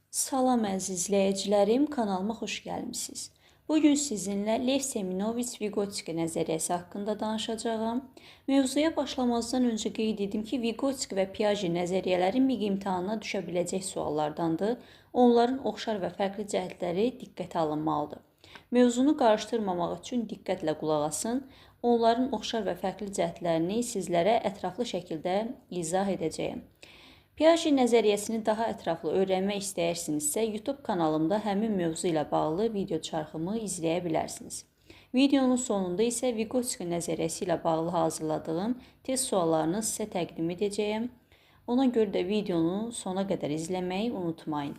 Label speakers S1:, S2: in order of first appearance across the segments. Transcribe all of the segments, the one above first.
S1: Salam əziz izləyicilərim, kanalıma xoş gəlmisiniz. Bugün sizinlə Lev Seminoviç-Vygotsky nəzəriyyəsi haqqında danışacağam. Mövzuya başlamazdan öncə qeyd edim ki, Vygotsky və Piaget nəzəriyyələri MİQ imtahanına düşə biləcək suallardandır. Onların oxşar və fərqli cəhətləri diqqətə alınmalıdır. Mövzunu qarışdırmamaq üçün diqqətlə qulaq asın. Onların oxşar və fərqli cəhətlərini sizlərə ətraflı şəkildə izah edəcəyəm. Piaget nəzəriyyəsini daha ətraflı öyrənmək istəyirsinizsə, YouTube kanalımda həmin mövzu ilə bağlı video çarxımı izləyə bilərsiniz. Videonun sonunda isə Vygotsky nəzəriyyəsi ilə bağlı hazırladığım test suallarını sizə təqdim edəcəyəm. Ona görə də videonu sona qədər izləməyi unutmayın.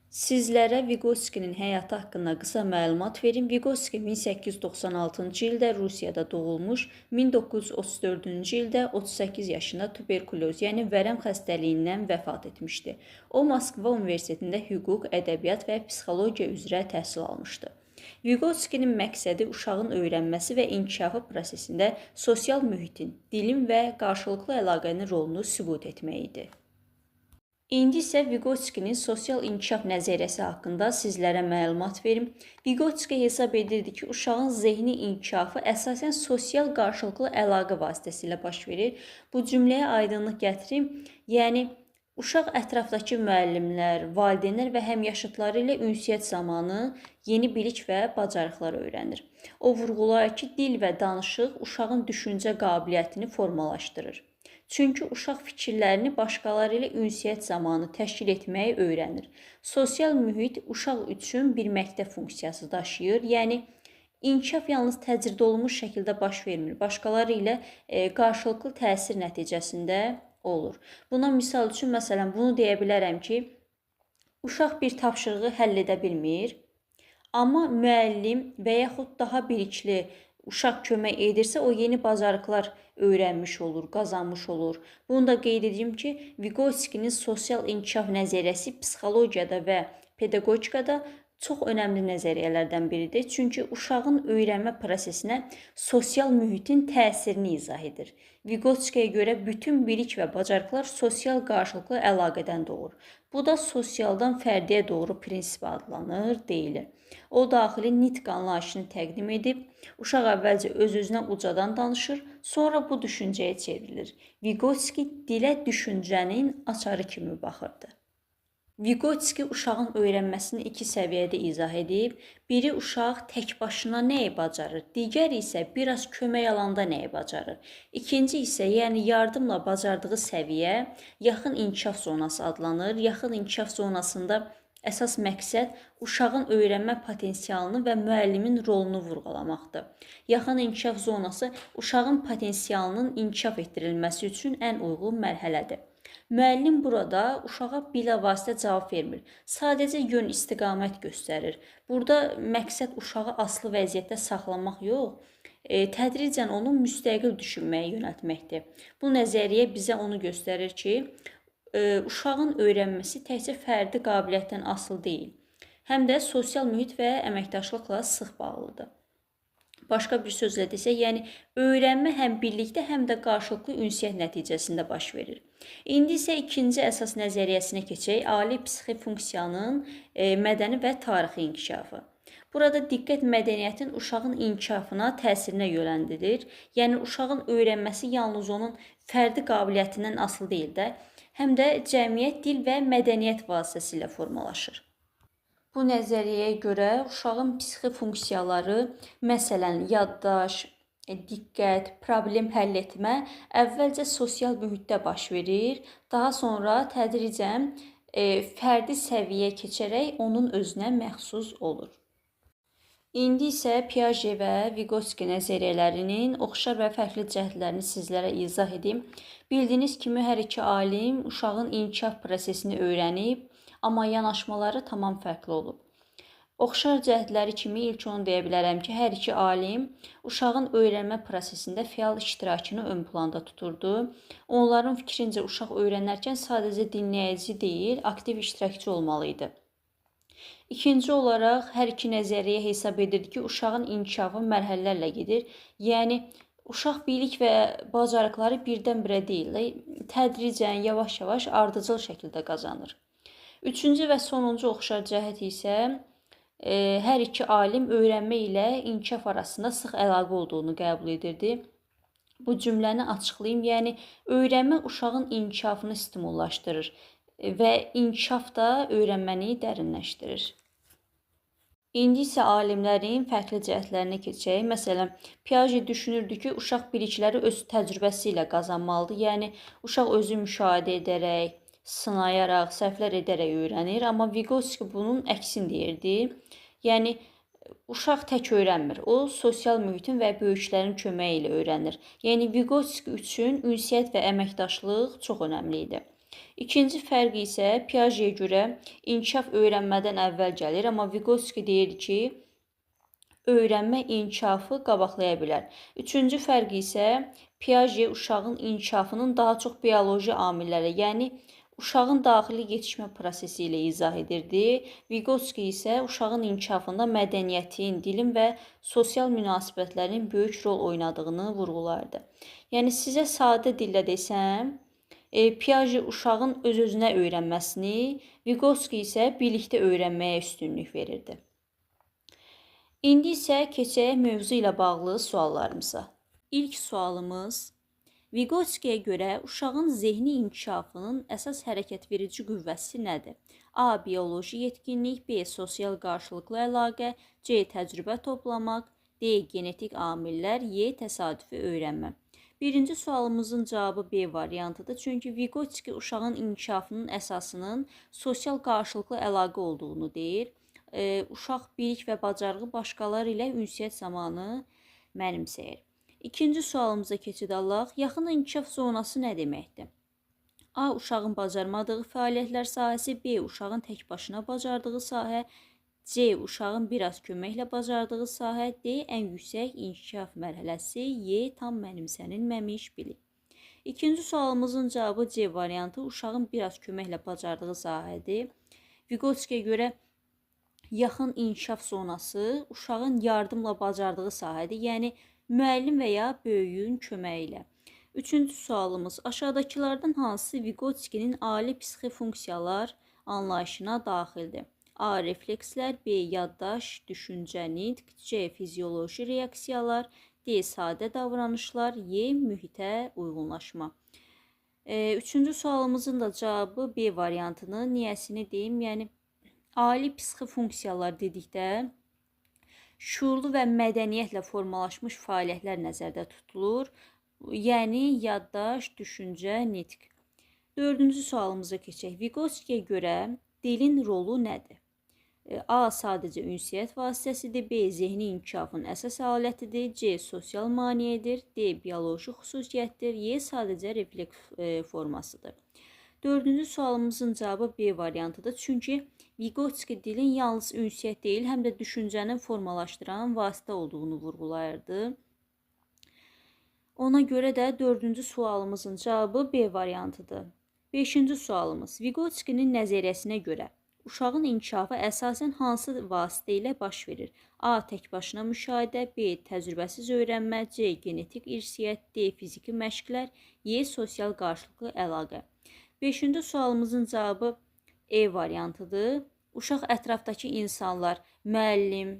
S1: Sizlərə Vygotsky'nin həyatı haqqında qısa məlumat verim. Vygotsky 1896-cı ildə Rusiyada doğulmuş, 1934-cü ildə 38 yaşında tuberkuloz, yəni vərəm xəstəliyindən vəfat etmişdi. O, Moskva Universitetində hüquq, ədəbiyyat və psixologiya üzrə təhsil almışdı. Vygotsky'nin məqsədi uşağın öyrənməsi və inkişafı prosesində sosial mühitin, dilin və qarşılıqlı əlaqənin rolunu sübut etmək idi. İndi isə Vygotsky'nin sosial inkişaf nəzəriyyəsi haqqında sizlərə məlumat verim. Vygotsky hesab edirdi ki, uşağın zehni inkişafı əsasən sosial qarşılıqlı əlaqə vasitəsilə baş verir. Bu cümləyə aydınlıq gətirim. Yəni, uşaq ətrafdakı müəllimlər, valideynlər və həmyaşıtları ilə ünsiyyət zamanı yeni bilik və bacarıqlar öyrənir. O vurğulayır ki, dil və danışıq uşağın düşüncə qabiliyyətini formalaşdırır. Çünki uşaq fikirlərini başqaları ilə ünsiyyət zamanı təşkil etməyi öyrənir. Sosial mühit uşaq üçün bir məktəb funksiyası daşıyır. Yəni, inkişaf yalnız təcrid olunmuş şəkildə baş vermir. Başqaları ilə qarşılıqlı təsir nəticəsində olur. Buna misal üçün, məsələn, bunu deyə bilərəm ki, uşaq bir tapşırığı həll edə bilmir, amma müəllim və yaxud daha bilikli uşaq kömək edirsə, o yeni bacarıqlar öyrənmiş olur, qazanmış olur. Bunu da qeyd edeyim ki, Vygotsky'nin sosial inkişaf nəzəriyyəsi psixologiyada və pedaqogikada çox önəmli nəzəriyyələrdən biridir. Çünki uşağın öyrənmə prosesinə sosial mühitin təsirini izah edir. Vygotsky'yə görə bütün bilik və bacarıqlar sosial qarşılıqlı əlaqədən doğur. Bu da sosialdan fərdiyə doğru prinsip adlanır, deyilir. O, daxili nitq anlayışını təqdim edib, uşaq əvvəlcə öz-özünə ucadan danışır, sonra bu düşüncəyə çevrilir. Vygotsky dilə düşüncənin açarı kimi baxırdı. Vygotsky uşağın öyrənməsini iki səviyyədə izah edib. Biri uşaq tək başına nəyi bacarır, digəri isə biraz kömək alanda nəyi bacarır. İkinci isə, yəni yardımla bacardığı səviyyə yaxın inkişaf zonası adlanır. Yaxın inkişaf zonasında əsas məqsəd uşağın öyrənmə potensialını və müəllimin rolunu vurğulamaqdır. Yaxın inkişaf zonası uşağın potensialının inkişaf etdirilməsi üçün ən uyğun mərhələdir. Müəllim burada uşağa bilavasitə cavab vermir. Sadəcə yön istiqamət göstərir. Burada məqsəd uşağı asılı vəziyyətdə saxlamaq yox, tədricən onu müstəqil düşünməyə yönəltməkdir. Bu nəzəriyyə bizə onu göstərir ki, uşağın öyrənməsi təkcə fərdi qabiliyyətdən asılı deyil, həm də sosial mühit və əməkdaşlıqla sıx bağlıdır. Başqa bir sözlə desək, yəni öyrənmə həm birlikdə, həm də qarşılıqlı ünsiyyət nəticəsində baş verir. İndi isə ikinci əsas nəzəriyyəsinə keçək, ali psixi funksiyanın mədəni və tarixi inkişafı. Burada diqqət mədəniyyətin uşağın inkişafına, təsirinə yönləndirir. Yəni, uşağın öyrənməsi yalnız onun fərdi qabiliyyətindən asılı deyil də, həm də cəmiyyət, dil və mədəniyyət vasitəsilə formalaşır. Bu nəzəriyyəyə görə uşağın psixi funksiyaları, məsələn, yaddaş, diqqət, problem həll etmə əvvəlcə sosial mühitdə baş verir, daha sonra tədricən fərdi səviyyə keçərək onun özünə məxsus olur. İndi isə Piaget və Vygotsky nəzəriyyələrinin oxşar və fərqli cəhətlərini sizlərə izah edeyim. Bildiyiniz kimi, hər iki alim uşağın inkişaf prosesini öyrənib, amma yanaşmaları tamam fərqli olub. Oxşar cəhətləri kimi ilk onu deyə bilərəm ki, hər iki alim uşağın öyrənmə prosesində fəal iştirakını ön planda tuturdu. Onların fikrincə uşaq öyrənərkən sadəcə dinləyici deyil, aktiv iştirakçı olmalıydı. İkinci olaraq, hər iki nəzəriyyə hesab edirdi ki, uşağın inkişafı mərhələlərlə gedir. Yəni, uşaq bilik və bacarıqları birdən-birə deyil, tədricən, yavaş-yavaş ardıcıl şəkildə qazanır. Üçüncü və sonuncu oxşar cəhət isə hər iki alim öyrənmə ilə inkişaf arasında sıx əlaqə olduğunu qəbul edirdi. Bu cümləni açıqlayım. Yəni öyrənmə uşağın inkişafını stimullaşdırır və inkişaf da öyrənməni dərinləşdirir. İndi isə alimlərin fərqli cəhətlərinə keçək. Məsələn, Piaget düşünürdü ki, uşaq bilikləri öz təcrübəsi ilə qazanmalıdır. Yəni uşaq özü müşahidə edərək, sınayaraq, səhvlər edərək öyrənir. Amma Vygotsky bunun əksini deyirdi. Yəni uşaq tək öyrənmir. O, sosial mühitin və böyüklərin köməyi ilə öyrənir. Yəni Vygotsky üçün ünsiyyət və əməkdaşlıq çox önəmli idi. İkinci fərq isə Piagetə görə inkişaf öyrənmədən əvvəl gəlir, amma Vygotsky deyir ki, öyrənmə inkişafı qabaqlaya bilər. Üçüncü fərq isə Piaget uşağın inkişafının daha çox bioloji amillərə, yəni uşağın daxili yetişmə prosesi ilə izah edirdi. Vygotsky isə uşağın inkişafında mədəniyyətin, dilin və sosial münasibətlərin böyük rol oynadığını vurğulardı. Yəni sizə sadə dillə desəm, Piaget uşağın öz-özünə öyrənməsini, Vygotsky isə birlikdə öyrənməyə üstünlük verirdi. İndi isə keçək mövzu ilə bağlı suallarımıza. İlk sualımız, Vygotsky'yə görə uşağın zehni inkişafının əsas hərəkət verici qüvvəsi nədir? A. Bioloji yetkinlik, B. Sosial qarşılıqlı əlaqə, C. Təcrübə toplamaq, D. Genetik amillər, Y. Təsadüfi öyrənmə. Birinci sualımızın cavabı B variantıdır. Çünki Vygotsky uşağın inkişafının əsasının sosial qarşılıqlı əlaqə olduğunu deyir. Uşaq bilik və bacarığı başqaları ilə ünsiyyət zamanı mənimsəyir. İkinci sualımıza keçid alaq. Yaxın inkişaf zonası nə deməkdir? A. Uşağın bacarmadığı fəaliyyətlər sahəsi, B. Uşağın tək başına bacardığı sahə, C. Uşağın biraz köməklə bacardığı sahə, D. Ən yüksək inkişaf mərhələsi, Y. Tam mənimsənilməmiş bilik. İkinci sualımızın cavabı C variantı uşağın biraz köməklə bacardığı sahədir. Vygotsky'yə görə yaxın inkişaf zonası uşağın yardımla bacardığı sahədir, yəni müəllim və ya böyüyün köməyi ilə. Üçüncü sualımız, aşağıdakılardan hansı Vygotsky'nin ali psixi funksiyalar anlayışına daxildir? A. Reflekslər, B. Yaddaş, düşüncə, nitq, C. Fizioloji reaksiyalar, D. Sadə davranışlar, Y. Mühitə uyğunlaşma. Üçüncü sualımızın da cavabı B variantını, niyəsini deyim, yəni ali psixi funksiyalar dedikdə şuurlu və mədəniyyətlə formalaşmış fəaliyyətlər nəzərdə tutulur. Yəni yaddaş, düşüncə, nitq. Dördüncü sualımıza keçək. Vygotsky'yə görə dilin rolu nədir? A. Sadəcə ünsiyyət vasitəsidir, B. Zehni inkişafın əsas alətidir, C. Sosial maneədir, D. Bioloji xüsusiyyətdir, Y. Sadəcə refleks formasıdır. Dördüncü sualımızın cavabı B variantıdır. Çünki Vygotsky dilin yalnız ünsiyyət deyil, həm də düşüncəni formalaşdıran vasitə olduğunu vurğulayırdı. Ona görə də dördüncü sualımızın cavabı B variantıdır. Beşinci sualımız, Vygotsky'nin nəzəriyyəsinə görə uşağın inkişafı əsasən hansı vasitə ilə baş verir? A. Təkbaşına müşahidə, B. Təcrübəsiz öyrənmə, C. Genetik irsiyyət, D. Fiziki məşqlər, Y. Sosial qarşılıqlı əlaqə. Beşinci sualımızın cavabı E variantıdır. Uşaq ətrafdakı insanlar, müəllim,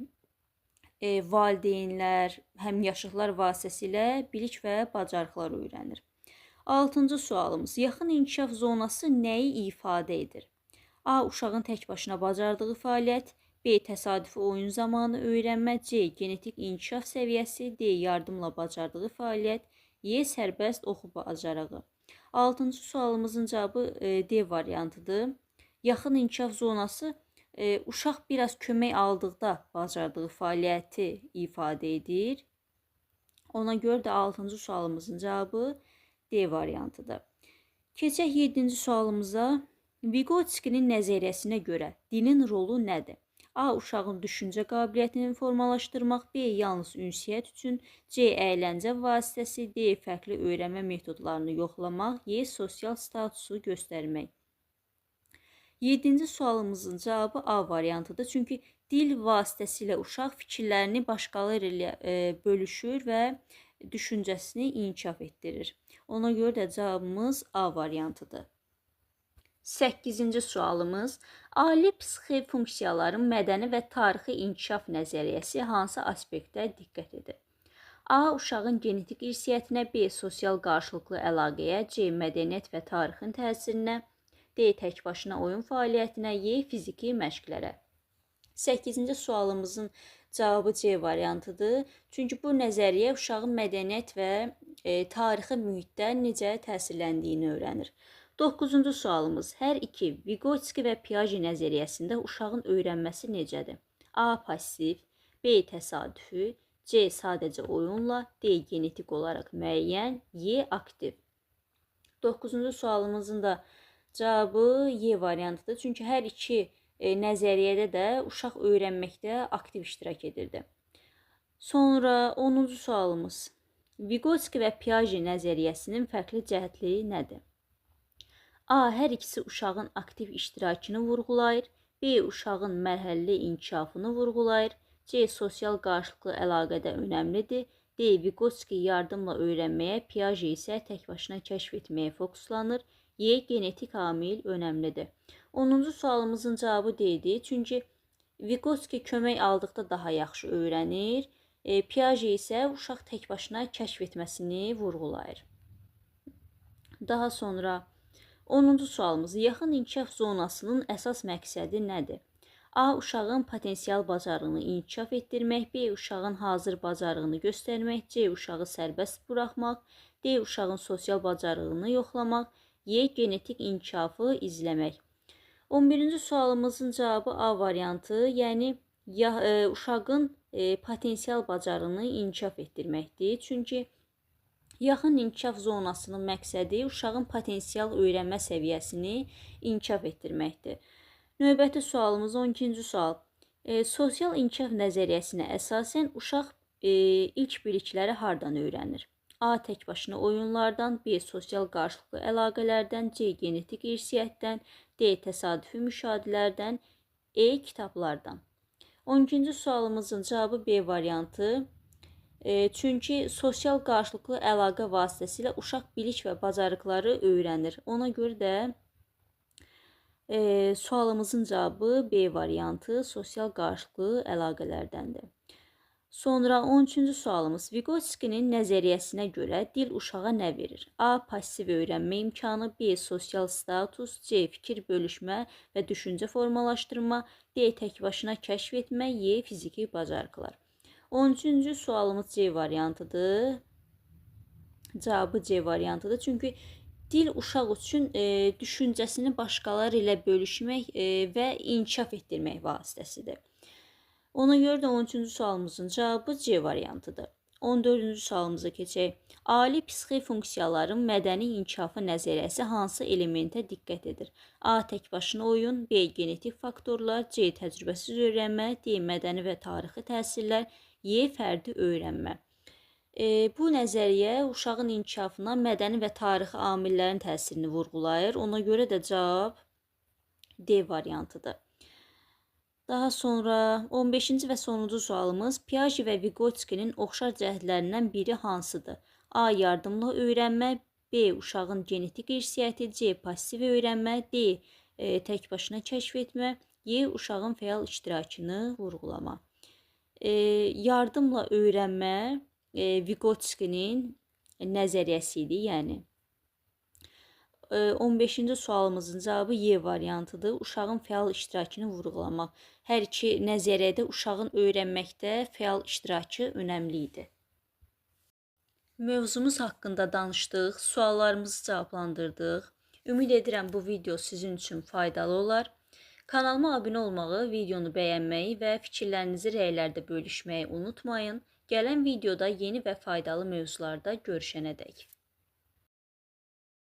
S1: valideynlər, həmyaşıdlar vasitəsilə bilik və bacarıqlar öyrənir. Altıncı sualımız, yaxın inkişaf zonası nəyi ifadə edir? A. Uşağın tək başına bacardığı fəaliyyət, B. Təsadüfi oyun zamanı öyrənmə, C. Genetik inkişaf səviyyəsi, D. Yardımla bacardığı fəaliyyət, Y. Sərbəst oxu bacarığı. Altıncı sualımızın cavabı D variantıdır. Yaxın inkişaf zonası uşaq biraz kömək aldıqda bacardığı fəaliyyəti ifadə edir. Ona görə də altıncı sualımızın cavabı D variantıdır. Keçək 7-ci sualımıza. Vygotsky'nin nəzəriyyəsinə görə dilin rolu nədir? A. Uşağın düşüncə qabiliyyətini formalaşdırmaq, B. Yalnız ünsiyyət üçün, C. Əyləncə vasitəsi, D. Fərqli öyrənmə metodlarını yoxlamaq, Y. Sosial statusu göstərmək. 7-ci sualımızın cavabı A variantıdır. Çünki dil vasitəsilə uşaq fikirlərini başqaları ilə bölüşür və düşüncəsini inkişaf etdirir. Ona görə də cavabımız A variantıdır. 8-ci sualımız, ali psixi funksiyaların mədəni və tarixi inkişaf nəzəriyyəsi hansı aspektə diqqət edir? A. Uşağın genetik irsiyyətinə, B. Sosial qarşılıqlı əlaqəyə, C. Mədəniyyət və tarixin təsirinə, D. Təkbaşına oyun fəaliyyətinə, Y. Fiziki məşqlərə. 8-ci sualımızın cavabı C variantıdır. Çünki bu nəzəriyyə uşağın mədəniyyət və tarixi mühitdə necə təsirləndiyini öyrənir. 9-cu sualımız, hər iki Vygotsky və Piaget nəzəriyyəsində uşağın öyrənməsi necədir? A. Pasiv, B. Təsadüfi, C. Sadəcə oyunla, D. Genetik olaraq müəyyən, Y. Aktiv. 9-cu sualımızın da cavabı Y variantıdır. Çünki hər iki nəzəriyyədə də uşaq öyrənməkdə aktiv iştirak edirdi. Sonra 10-cu sualımız, Vygotsky və Piaget nəzəriyyəsinin fərqli cəhətliyi nədir? A. Hər ikisi uşağın aktiv iştirakını vurğulayır. B. Uşağın mərhələli inkişafını vurğulayır. C. Sosial qarşılıqlı əlaqədə önəmlidir. D. Vygotsky yardımla öyrənməyə, Piaget isə təkbaşına kəşf etməyə fokuslanır. Y. Genetik amil önəmlidir. 10-cu sualımızın cavabı D-dir. Çünki Vygotsky kömək aldıqda daha yaxşı öyrənir. Piaget isə uşaq təkbaşına kəşf etməsini vurğulayır. Daha sonra 10-cu sualımız, yaxın inkişaf zonasının əsas məqsədi nədir? A. Uşağın potensial bacarığını inkişaf etdirmək, B. Uşağın hazır bacarığını göstərmək, C. Uşağı sərbəst buraxmaq, D. Uşağın sosial bacarığını yoxlamaq, Y. Genetik inkişafı izləmək. 11-ci sualımızın cavabı A variantı, yəni uşağın potensial bacarığını inkişaf etdirməkdir. Çünki yaxın inkişaf zonasının məqsədi uşağın potensial öyrənmə səviyyəsini inkişaf etdirməkdir. Növbəti sualımız 12-ci sual. Sosial inkişaf nəzəriyyəsinə əsasən uşaq ilk bilikləri hardan öyrənir? A. Təkbaşına oyunlardan, B. Sosial qarşılıqlı əlaqələrdən, C. Genetik irsiyyətdən, D. Təsadüfi müşahidələrdən, E. Kitablardan. 12-ci sualımızın cavabı B variantı. Çünki sosial qarşılıqlı əlaqə vasitəsilə uşaq bilik və bacarıqları öyrənir. Ona görə də sualımızın cavabı B variantı sosial qarşılıqlı əlaqələrdəndir. Sonra 13-cü sualımız, Vygotsky'nin nəzəriyyəsinə görə dil uşağa nə verir? A. Pasiv öyrənmə imkanı, B. Sosial status, C. Fikir bölüşmə və düşüncə formalaşdırma, D. Təkbaşına kəşf etmə, Y. Fiziki bacarıqlar. 13-cü sualımız C variantıdır. Cavabı C variantıdır. Çünki dil uşaq üçün düşüncəsini başqaları ilə bölüşmək və inkişaf etdirmək vasitəsidir. Ona görə də 13-cü sualımızın cavabı C variantıdır. 14-cü sualımıza keçək. Ali psixi funksiyaların mədəni inkişafı nəzəriyyəsi hansı elementə diqqət edir? A. Təkbaşına oyun, B. Genetik faktorlar, C. Təcrübəsiz öyrənmə, D. Mədəni və tarixi təsirlər, Y. Fərdi öyrənmə. Bu nəzəriyyə uşağın inkişafına mədəni və tarixi amillərin təsirini vurğulayır. Ona görə də cavab D variantıdır. Daha sonra 15-ci və sonuncu sualımız, Piaget və Vygotsky'nin oxşar cəhətlərindən biri hansıdır? A. Yardımla öyrənmə, B. Uşağın genetik irsiyyəti, C. Pasiv öyrənmə, D. Təkbaşına kəşf etmə, Y. Uşağın fəal iştirakını vurğulama. Yardımla öyrənmə Vygotsky'nin nəzəriyyəsi idi, yəni. 15-ci sualımızın cavabı Y variantıdır. Uşağın fəal iştirakını vurğulamaq. Hər iki nəzəriyyədə uşağın öyrənməkdə fəal iştirakı önəmli idi. Mövzumuz haqqında danışdıq, suallarımızı cavablandırdıq. Ümid edirəm bu video sizin üçün faydalı olar. Kanalıma abunə olmağı, videonu bəyənməyi və fikirlərinizi rəylərdə bölüşməyi unutmayın. Gələn videoda yeni və faydalı mövzularda görüşənədək.